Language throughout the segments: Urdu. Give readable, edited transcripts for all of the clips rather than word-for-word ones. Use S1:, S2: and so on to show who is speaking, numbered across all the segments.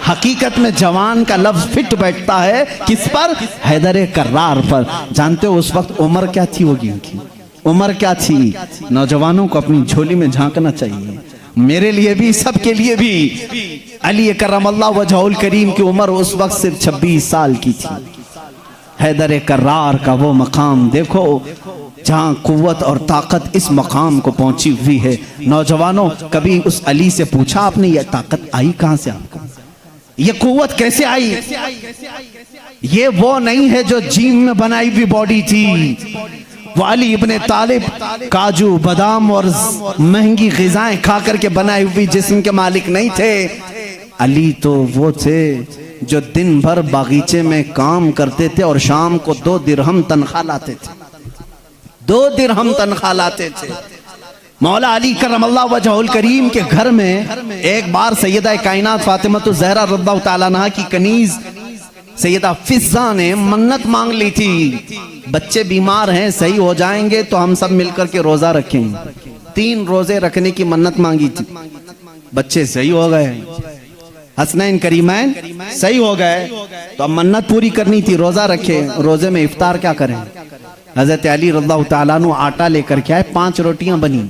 S1: حقیقت میں جوان کا لفظ فٹ بیٹھتا ہے کس پر؟ حیدر کرار پر۔ جانتے ہو اس وقت عمر کیا تھی ہوگی ان کی؟ عمر کیا تھی؟ نوجوانوں کو اپنی جھولی میں جھانکنا چاہیے، میرے لیے بھی، سب کے لیے بھی۔ علی کرم اللہ وجہہ الکریم کی عمر اس وقت صرف 26 سال کی تھی۔ حیدر کرار کا وہ مقام دیکھو جہاں قوت اور طاقت اس مقام کو پہنچی ہوئی ہے۔ نوجوانوں کبھی اس علی سے پوچھا آپ نے یہ طاقت آئی کہاں سے آپ کو؟ یہ قوت کیسے آئی؟ یہ وہ نہیں ہے جو جیم میں بنائی ہوئی باڈی تھی، وہ علی ابن طالب کاجو بادام اور مہنگی غذائیں کھا کر کے بنائی ہوئی جسم کے مالک نہیں تھے۔ علی تو وہ تھے جو دن بھر باغیچے میں کام کرتے تھے اور شام کو 2 درہم تنخواہ لاتے تھے، 2 درہم تنخواہ لاتے تھے۔ مولا علی کرم اللہ وجہہ الکریم کے گھر میں ایک بار سیدہ کائنات فاطمہ الزہرا رضی اللہ تعالیٰ عنہا کی کنیز سیدہ فضہ نے منت مانگ لی تھی، بچے بیمار ہیں، صحیح ہو جائیں گے تو ہم سب مل کر کے روزہ رکھیں۔ 3 روزے رکھنے کی منت مانگی تھی، بچے صحیح ہو گئے، حسنین کریمین صحیح ہو گئے، تو اب منت پوری کرنی تھی، روزہ رکھے۔ روزے میں افطار کیا کریں؟ حضرت علی رضی اللہ تعالیٰ عنہ آٹا لے کر کے آئے، 5 روٹیاں بنی۔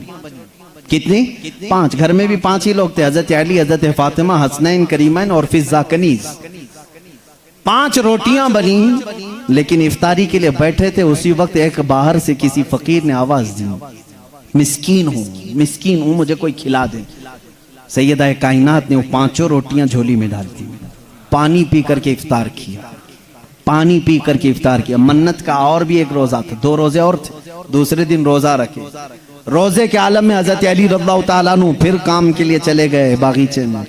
S1: کتنی؟ 5۔ گھر میں بھی 5 ہی لوگ تھے، حضرت علی، حضرت فاطمہ، حسنین کریمین اور فضہ کنیز۔ 5 روٹیاں بنی، لیکن افطاری کے لیے بیٹھے تھے، اسی وقت ایک باہر سے کسی فقیر نے آواز دی، مسکین ہوں مجھے کوئی کھلا دے۔ سیدہ کائنات نے وہ 5 روٹیاں جھولی میں ڈال دی، پانی پی کر کے افطار کیا، پانی پی کر کے افطار کیا۔ منت کا اور بھی ایک روزہ تھا، 2 روزے اور تھے، دوسرے دن روزہ رکھے۔ روزے کے عالم میں حضرت علی رضی اللہ تعالیٰ عنہ پھر کام کے لیے چلے گئے باغیچے میں،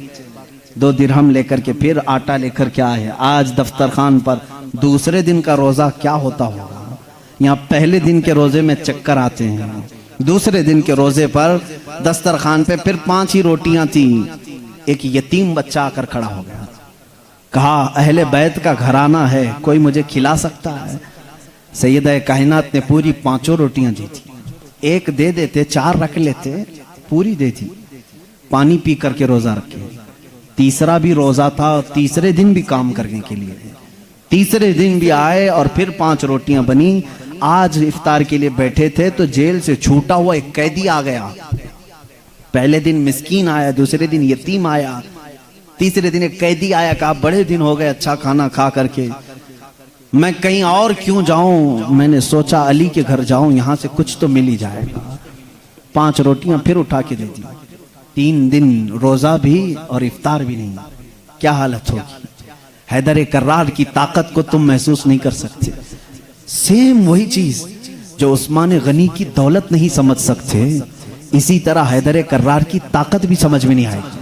S1: 2 درہم لے کر کے پھر آٹا لے کر کے آئے۔ آج دفتر خان پر دوسرے دن کا روزہ کیا ہوتا ہوگا؟ یہاں پہلے دن کے روزے میں چکر آتے ہیں، دوسرے دن کے روزے پر دسترخوان پہ پھر 5 ہی روٹیاں تھیں۔ ایک یتیم بچہ آ کر کھڑا ہو گیا، کہا اہل بیت کا گھرانہ ہے، کوئی مجھے کھلا سکتا ہے؟ سیدہ کائنات نے پوری 5 روٹیاں دی تھی، 1 دے دیتے، 4 رکھ لیتے، پوری دے دی، پانی پی کر کے روزہ رکھے۔ تیسرا بھی روزہ تھا، تیسرے دن بھی کام کرنے کے لیے، تیسرے دن بھی آئے اور پھر 5 روٹیاں بنی۔ آج افطار کے لیے بیٹھے تھے تو جیل سے چھوٹا ہوا ایک قیدی آ گیا۔ پہلے دن مسکین آیا، دوسرے دن یتیم آیا، تیسرے دن ایک قیدی آیا، کہا بڑے دن ہو گئے اچھا کھانا کھا کر کے، میں کہیں اور کیوں جاؤں، میں نے سوچا علی کے گھر جاؤں، یہاں سے کچھ تو مل ہی جائے گا۔ 5 روٹیاں پھر اٹھا کے دے دی۔ 3 دن روزہ بھی اور افطار بھی نہیں، کیا حالت ہوگی؟ حیدر کرار کی طاقت کو تم محسوس نہیں کر سکتے۔ سیم وہی چیز جو عثمان غنی کی دولت نہیں سمجھ سکتے، اسی طرح حیدر کرار کی طاقت بھی سمجھ میں نہیں آئے گی۔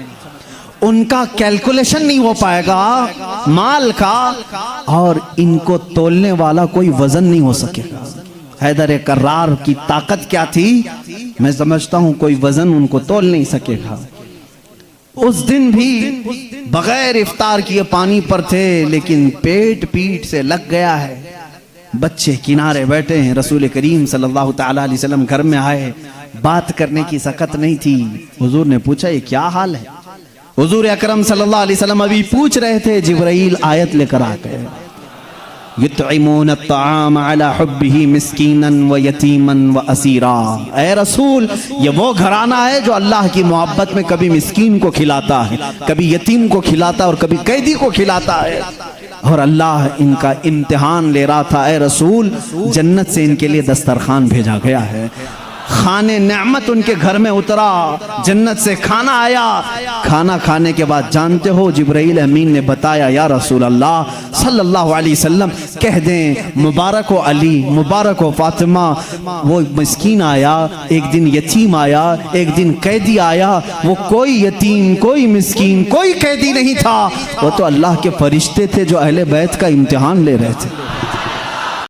S1: ان کا کیلکولیشن نہیں ہو پائے گا مال کا، اور ان کو تولنے والا کوئی وزن نہیں ہو سکے گا۔ حیدر کرار کی طاقت کیا تھی؟ میں سمجھتا ہوں کوئی وزن ان کو تول نہیں سکے گا۔ اس دن بھی بغیر افطار کیے پانی پر تھے، لیکن پیٹ سے لگ گیا ہے۔ بچے کنارے بیٹھے ہیں، رسول کریم صلی اللہ تعالیٰ علیہ وسلم گھر میں آئے، بات کرنے کی سکت نہیں تھی۔ حضور نے پوچھا یہ کیا حال ہے؟ حضور اکرم صلی اللہ علیہ وسلم ابھی پوچھ رہے تھے، جبرائیل آیت لے کر آ گئے، یطعمون الطعام علی حبہ مسکینا و یتیما و اسیرا۔ اے رسول، یہ وہ گھرانہ ہے جو اللہ کی محبت میں کبھی مسکین کو کھلاتا ہے، کبھی یتیم کو کھلاتا ہے اور کبھی قیدی کو کھلاتا ہے، اور اللہ ان کا امتحان لے رہا تھا۔ اے رسول، جنت سے ان کے لیے دسترخوان بھیجا گیا ہے، خانے نعمت ان کے گھر میں اترا، جنت سے کھانا آیا۔ کھانا کھانے کے بعد جانتے ہو جبرائیل امین نے بتایا، یا رسول اللہ صلی اللہ علیہ وسلم کہہ دیں مبارک و علی، مبارک و فاطمہ، وہ مسکین آیا، ایک دن یتیم آیا، ایک دن قیدی آیا، وہ کوئی یتیم، کوئی مسکین، کوئی قیدی نہیں تھا، وہ تو اللہ کے فرشتے تھے جو اہل بیت کا امتحان لے رہے تھے۔